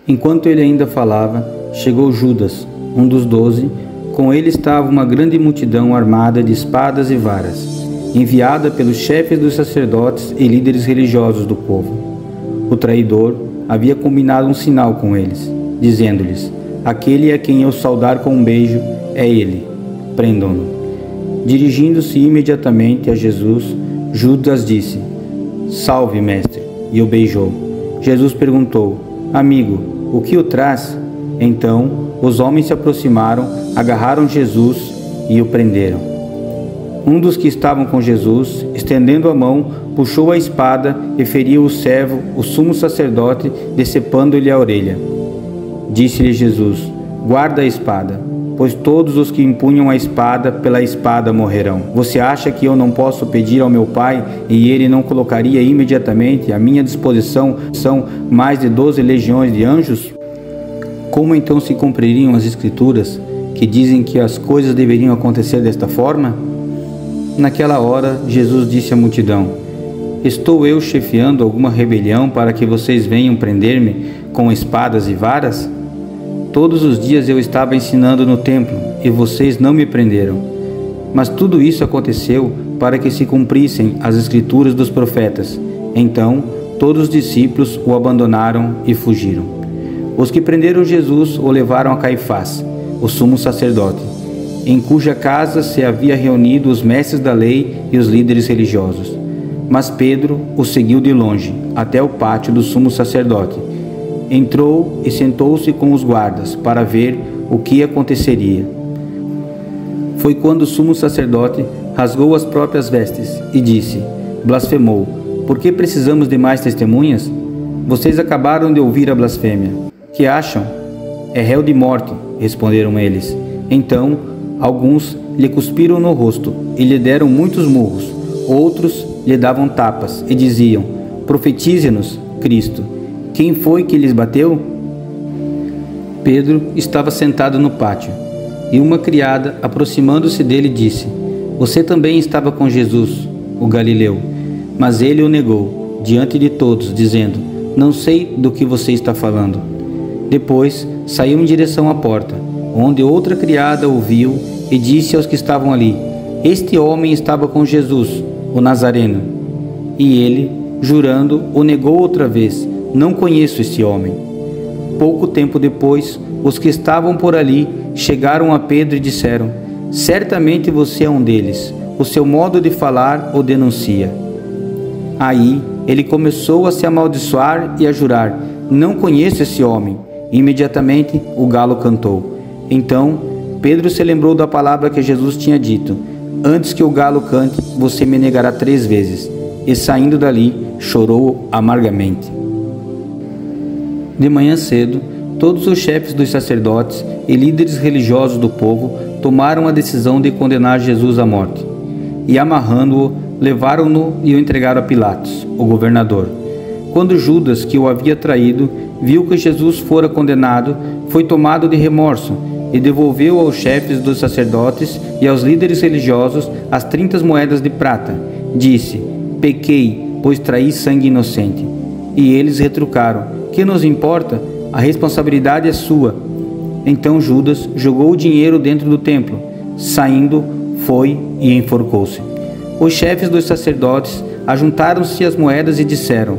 Enquanto ele ainda falava, chegou Judas, um dos 12. Com ele estava uma grande multidão armada de espadas e varas, enviada pelos chefes dos sacerdotes e líderes religiosos do povo. O traidor havia combinado um sinal com eles, dizendo-lhes: aquele a quem eu saudar com um beijo é ele, prendam-no. Dirigindo-se imediatamente a Jesus, Judas disse: salve, mestre, e o beijou. Jesus perguntou: amigo, o que o traz? Então os homens se aproximaram, agarraram Jesus e o prenderam. Um dos que estavam com Jesus, estendendo a mão, puxou a espada e feriu o servo, o sumo sacerdote, decepando-lhe a orelha. Disse-lhe Jesus: guarda a espada, pois todos os que empunham a espada pela espada morrerão. Você acha que eu não posso pedir ao meu Pai e ele não colocaria imediatamente à minha disposição mais de 12 legiões de anjos? Como então se cumpririam as Escrituras que dizem que as coisas deveriam acontecer desta forma? Naquela hora, Jesus disse à multidão: estou eu chefiando alguma rebelião para que vocês venham prender-me com espadas e varas? Todos os dias eu estava ensinando no templo e vocês não me prenderam. Mas tudo isso aconteceu para que se cumprissem as Escrituras dos profetas. Então, todos os discípulos o abandonaram e fugiram. Os que prenderam Jesus o levaram a Caifás, o sumo sacerdote, em cuja casa se havia reunido os mestres da lei e os líderes religiosos. Mas Pedro o seguiu de longe, até o pátio do sumo sacerdote. Entrou e sentou-se com os guardas para ver o que aconteceria. Foi quando o sumo sacerdote rasgou as próprias vestes e disse: blasfemou, por que precisamos de mais testemunhas? Vocês acabaram de ouvir a blasfêmia. Que acham? É réu de morte, responderam eles. Então, alguns lhe cuspiram no rosto e lhe deram muitos murros. Outros lhe davam tapas e diziam: profetize-nos, Cristo. Quem foi que lhes bateu? Pedro estava sentado no pátio, e uma criada, aproximando-se dele, disse: você também estava com Jesus, o Galileu. Mas ele o negou, diante de todos, dizendo: não sei do que você está falando. Depois saiu em direção à porta, onde outra criada o viu e disse aos que estavam ali: este homem estava com Jesus, o Nazareno. E ele, jurando, o negou outra vez: não conheço esse homem. Pouco tempo depois, os que estavam por ali chegaram a Pedro e disseram: certamente você é um deles, o seu modo de falar o denuncia. Aí ele começou a se amaldiçoar e a jurar: não conheço esse homem. Imediatamente o galo cantou. Então Pedro se lembrou da palavra que Jesus tinha dito: antes que o galo cante, você me negará 3 vezes. E saindo dali, chorou amargamente. De manhã cedo, todos os chefes dos sacerdotes e líderes religiosos do povo tomaram a decisão de condenar Jesus à morte. E amarrando-o, levaram-no e o entregaram a Pilatos, o governador. Quando Judas, que o havia traído, viu que Jesus fora condenado, foi tomado de remorso e devolveu aos chefes dos sacerdotes e aos líderes religiosos as 30 moedas de prata. Disse: pequei, pois traí sangue inocente. E eles retrucaram: que nos importa? A responsabilidade é sua. Então Judas jogou o dinheiro dentro do templo. Saindo, foi e enforcou-se. Os chefes dos sacerdotes ajuntaram-se às moedas e disseram: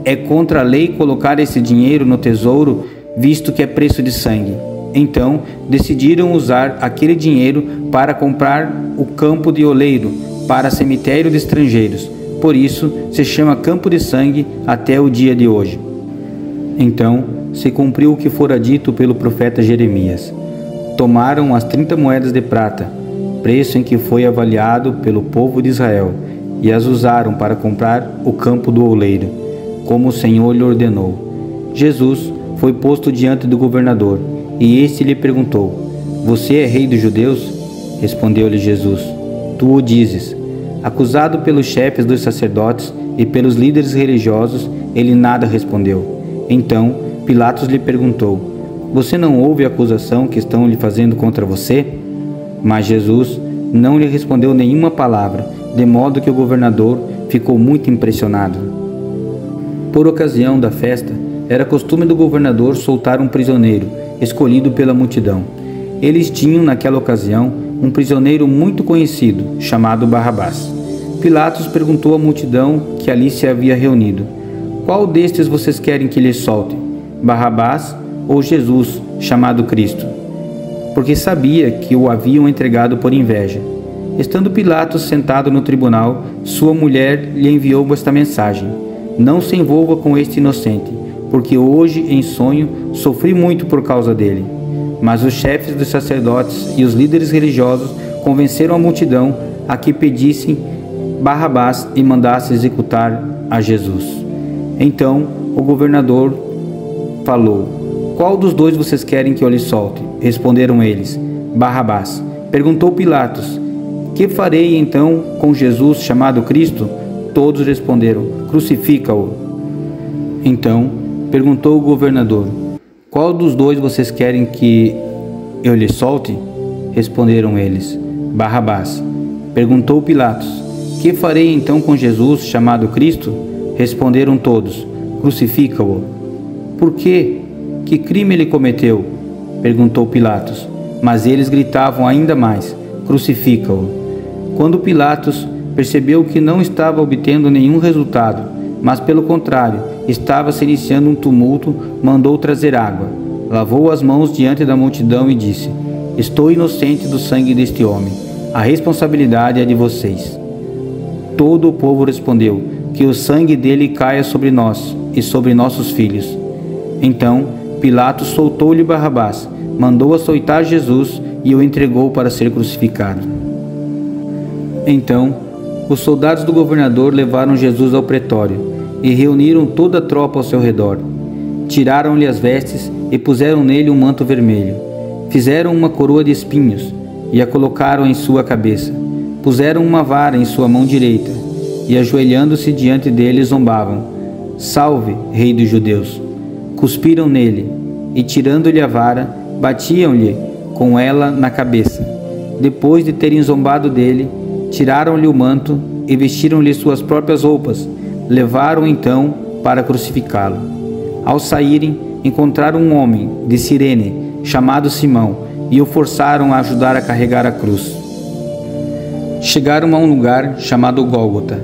é contra a lei colocar esse dinheiro no tesouro, visto que é preço de sangue. Então decidiram usar aquele dinheiro para comprar o campo de oleiro para cemitério de estrangeiros. Por isso se chama Campo de Sangue até o dia de hoje. Então se cumpriu o que fora dito pelo profeta Jeremias. Tomaram as 30 moedas de prata, preço em que foi avaliado pelo povo de Israel, e as usaram para comprar o campo do oleiro, como o Senhor lhe ordenou. Jesus foi posto diante do governador, e este lhe perguntou: você é rei dos judeus? Respondeu-lhe Jesus: tu o dizes. Acusado pelos chefes dos sacerdotes e pelos líderes religiosos, ele nada respondeu. Então Pilatos lhe perguntou: você não ouve a acusação que estão lhe fazendo contra você? Mas Jesus não lhe respondeu nenhuma palavra, de modo que o governador ficou muito impressionado. Por ocasião da festa, Era costume do governador soltar um prisioneiro, escolhido pela multidão. Eles tinham, naquela ocasião, um prisioneiro muito conhecido, chamado Barrabás. Pilatos perguntou à multidão que ali se havia reunido: qual destes vocês querem que lhes solte? Barrabás ou Jesus, chamado Cristo? Porque sabia que o haviam entregado por inveja. Estando Pilatos sentado no tribunal, sua mulher lhe enviou esta mensagem: não se envolva com este inocente, porque hoje, em sonho, sofri muito por causa dele. Mas os chefes dos sacerdotes e os líderes religiosos convenceram a multidão a que pedissem Barrabás e mandasse executar a Jesus. Então o governador falou: qual dos dois vocês querem que eu lhe solte? Responderam eles: Barrabás. Perguntou Pilatos: que farei então com Jesus chamado Cristo? Todos responderam: crucifica-o. Então perguntou o governador: qual dos dois vocês querem que eu lhe solte? Responderam eles: Barrabás. Perguntou Pilatos: que farei então com Jesus chamado Cristo? Responderam todos: crucifica-o. Por quê? Que crime ele cometeu? Perguntou Pilatos. Mas eles gritavam ainda mais: crucifica-o. Quando Pilatos percebeu que não estava obtendo nenhum resultado, mas pelo contrário, estava se iniciando um tumulto, mandou trazer água. Lavou as mãos diante da multidão e disse: estou inocente do sangue deste homem. A responsabilidade é de vocês. Todo o povo respondeu: que o sangue dele caia sobre nós e sobre nossos filhos. Então Pilatos soltou-lhe Barrabás, mandou açoitar Jesus e o entregou para ser crucificado. Então os soldados do governador levaram Jesus ao pretório e reuniram toda a tropa ao seu redor. Tiraram-lhe as vestes e puseram nele um manto vermelho. Fizeram uma coroa de espinhos e a colocaram em sua cabeça. Puseram uma vara em sua mão direita e, ajoelhando-se diante dele, zombavam: salve, rei dos judeus! Cuspiram nele e, tirando-lhe a vara, batiam-lhe com ela na cabeça. Depois de terem zombado dele, tiraram-lhe o manto e vestiram-lhe suas próprias roupas. Levaram então para crucificá-lo. Ao saírem, encontraram um homem de Cirene, chamado Simão, e o forçaram a ajudar a carregar a cruz. Chegaram a um lugar chamado Gólgota,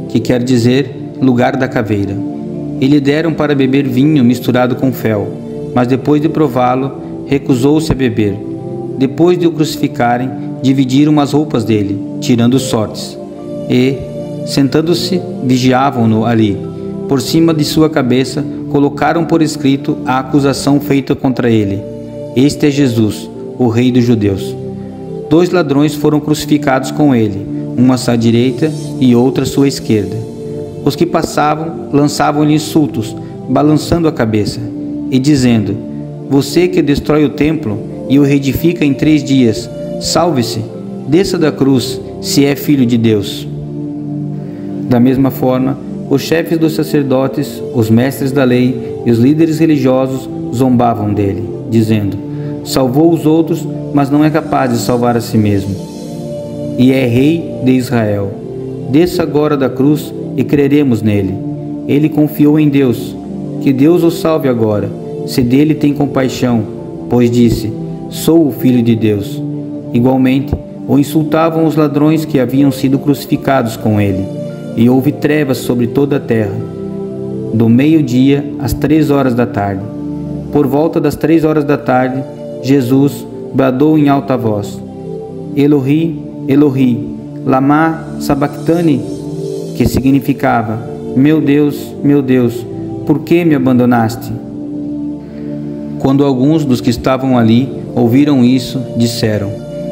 que quer dizer lugar da caveira, e lhe deram para beber vinho misturado com fel, mas depois de prová-lo, recusou-se a beber. Depois de o crucificarem, dividiram as roupas dele, tirando sortes, e, sentando-se, vigiavam-no ali. Por cima de sua cabeça, colocaram por escrito a acusação feita contra ele: este é Jesus, o rei dos judeus. 2 ladrões foram crucificados com ele, um à sua direita e outro à sua esquerda. Os que passavam lançavam-lhe insultos, balançando a cabeça e dizendo: você que destrói o templo e o reedifica em 3 dias, salve-se, desça da cruz, se é filho de Deus. Da mesma forma, os chefes dos sacerdotes, os mestres da lei e os líderes religiosos zombavam dele, dizendo: salvou os outros, mas não é capaz de salvar a si mesmo. E é rei de Israel. Desça agora da cruz e creremos nele. Ele confiou em Deus. Que Deus o salve agora, se dele tem compaixão, pois disse: sou o Filho de Deus. Igualmente, o insultavam os ladrões que haviam sido crucificados com ele. E houve trevas sobre toda a terra, do meio-dia às 3 horas da tarde. Por volta das 3 horas da tarde, Jesus bradou em alta voz: Eloi, Eloi, lama sabachthani, que significava: meu Deus, por que me abandonaste? Quando alguns dos que estavam ali ouviram isso, disseram: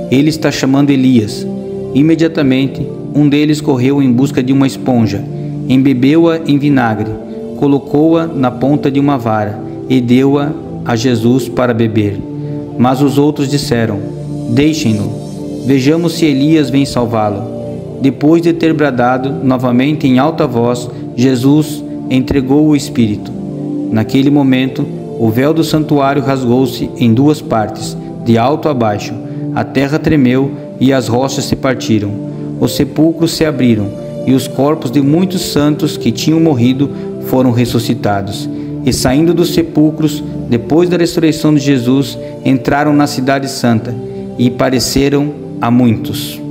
ele está chamando Elias. Imediatamente, um deles correu em busca de uma esponja, embebeu-a em vinagre, colocou-a na ponta de uma vara e deu-a a Jesus para beber. Mas os outros disseram: deixem-no, vejamos se Elias vem salvá-lo. Depois de ter bradado novamente em alta voz, Jesus entregou o Espírito. Naquele momento, o véu do santuário rasgou-se em 2 partes, de alto a baixo. A terra tremeu e as rochas se partiram. Os sepulcros se abriram e os corpos de muitos santos que tinham morrido foram ressuscitados. e saindo dos sepulcros, depois da ressurreição de Jesus, entraram na cidade santa e pareceram a muitos.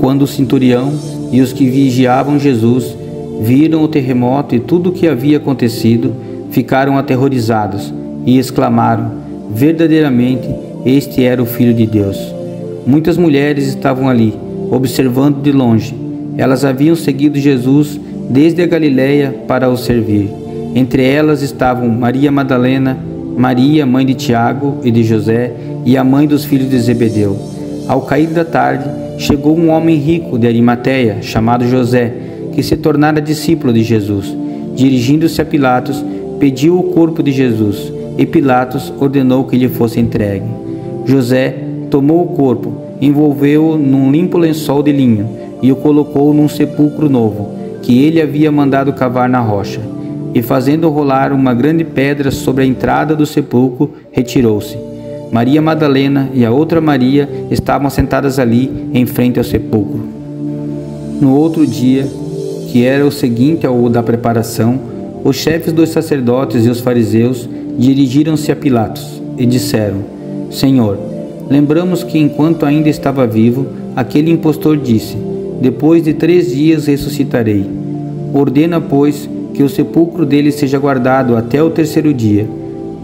Quando o centurião e os que vigiavam Jesus viram o terremoto e tudo o que havia acontecido, ficaram aterrorizados e exclamaram: verdadeiramente, este era o Filho de Deus. Muitas mulheres estavam ali, observando de longe. Elas haviam seguido Jesus desde a Galiléia para o servir. Entre elas estavam Maria Madalena, Maria, mãe de Tiago e de José, e a mãe dos filhos de Zebedeu. Ao cair da tarde, chegou um homem rico de Arimateia, chamado José, que se tornara discípulo de Jesus. Dirigindo-se a Pilatos, pediu o corpo de Jesus, e Pilatos ordenou que lhe fosse entregue. José tomou o corpo, envolveu-o num limpo lençol de linho e o colocou num sepulcro novo, que ele havia mandado cavar na rocha. E fazendo rolar uma grande pedra sobre a entrada do sepulcro, retirou-se. Maria Madalena e a outra Maria estavam sentadas ali, em frente ao sepulcro. No outro dia, que era o seguinte ao da preparação, os chefes dos sacerdotes e os fariseus dirigiram-se a Pilatos e disseram: Senhor, lembramos que enquanto ainda estava vivo, aquele impostor disse: depois de 3 dias ressuscitarei. Ordena, pois, que o sepulcro dele seja guardado até o 3º dia,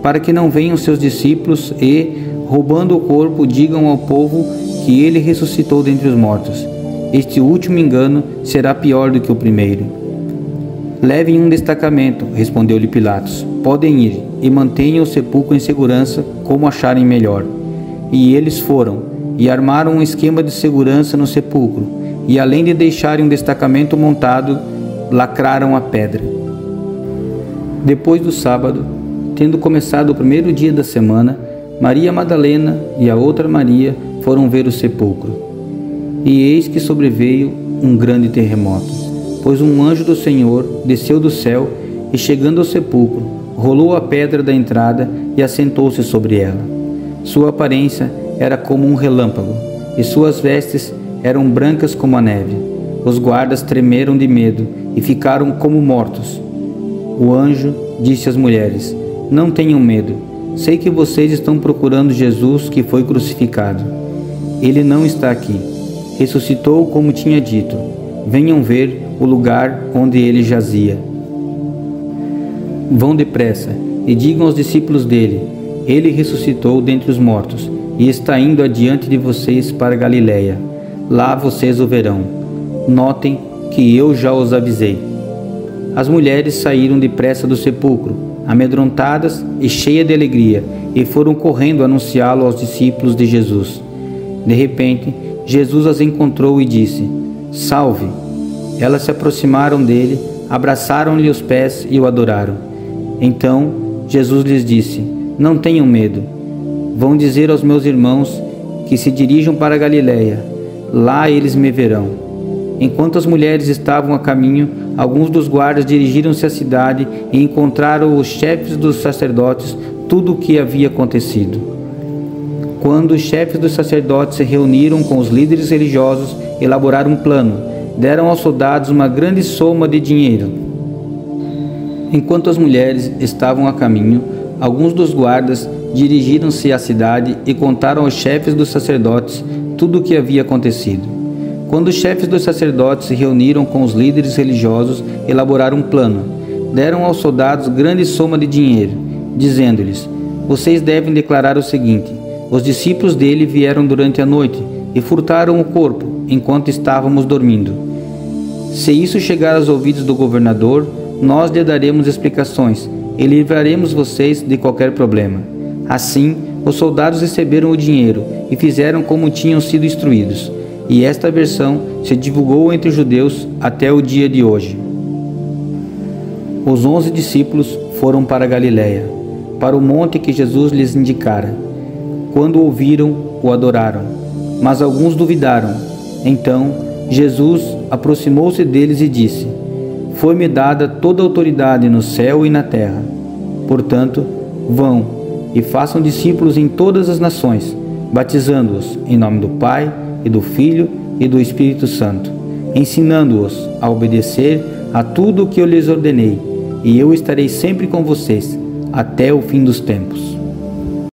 para que não venham seus discípulos e, roubando o corpo, digam ao povo que ele ressuscitou dentre os mortos. Este último engano será pior do que o primeiro. Levem um destacamento, respondeu-lhe Pilatos. Podem ir e mantenham o sepulcro em segurança, como acharem melhor. E eles foram, e armaram um esquema de segurança no sepulcro, e além de deixarem um destacamento montado, lacraram a pedra. Depois do sábado, tendo começado o 1º dia da semana, Maria Madalena e a outra Maria foram ver o sepulcro. E eis que sobreveio um grande terremoto, pois um anjo do Senhor desceu do céu e, chegando ao sepulcro, rolou a pedra da entrada e assentou-se sobre ela. Sua aparência era como um relâmpago, e suas vestes eram brancas como a neve. Os guardas tremeram de medo e ficaram como mortos. O anjo disse às mulheres: não tenham medo, sei que vocês estão procurando Jesus que foi crucificado. Ele não está aqui. Ressuscitou como tinha dito. Venham ver o lugar onde ele jazia. Vão depressa e digam aos discípulos dele: ele ressuscitou dentre os mortos e está indo adiante de vocês para Galiléia. Lá vocês o verão. Notem que eu já os avisei. As mulheres saíram depressa do sepulcro, amedrontadas e cheias de alegria, e foram correndo anunciá-lo aos discípulos de Jesus. De repente, Jesus as encontrou e disse: Salve! Elas se aproximaram dele, abraçaram-lhe os pés e o adoraram. Então, Jesus lhes disse: não tenham medo. Vão dizer aos meus irmãos que se dirijam para Galiléia. Lá eles me verão. Enquanto as mulheres estavam a caminho, alguns dos guardas dirigiram-se à cidade e encontraram os chefes dos sacerdotes tudo o que havia acontecido. Quando os chefes dos sacerdotes se reuniram com os líderes religiosos, elaboraram um plano. Deram aos soldados uma grande soma de dinheiro. Enquanto as mulheres estavam a caminho, alguns dos guardas dirigiram-se à cidade e contaram aos chefes dos sacerdotes tudo o que havia acontecido. Quando os chefes dos sacerdotes se reuniram com os líderes religiosos, elaboraram um plano. Deram aos soldados grande soma de dinheiro, dizendo-lhes: vocês devem declarar o seguinte: os discípulos dele vieram durante a noite e furtaram o corpo enquanto estávamos dormindo. Se isso chegar aos ouvidos do governador, nós lhe daremos explicações e livraremos vocês de qualquer problema. Assim, os soldados receberam o dinheiro e fizeram como tinham sido instruídos. E esta versão se divulgou entre os judeus até o dia de hoje. Os 11 discípulos foram para Galiléia, para o monte que Jesus lhes indicara. Quando ouviram, o adoraram, mas alguns duvidaram. Então, Jesus aproximou-se deles e disse: foi-me dada toda a autoridade no céu e na terra. Portanto, vão e façam discípulos em todas as nações, batizando-os em nome do Pai, e do Filho e do Espírito Santo, ensinando-os a obedecer a tudo o que eu lhes ordenei. e eu estarei sempre com vocês, até o fim dos tempos.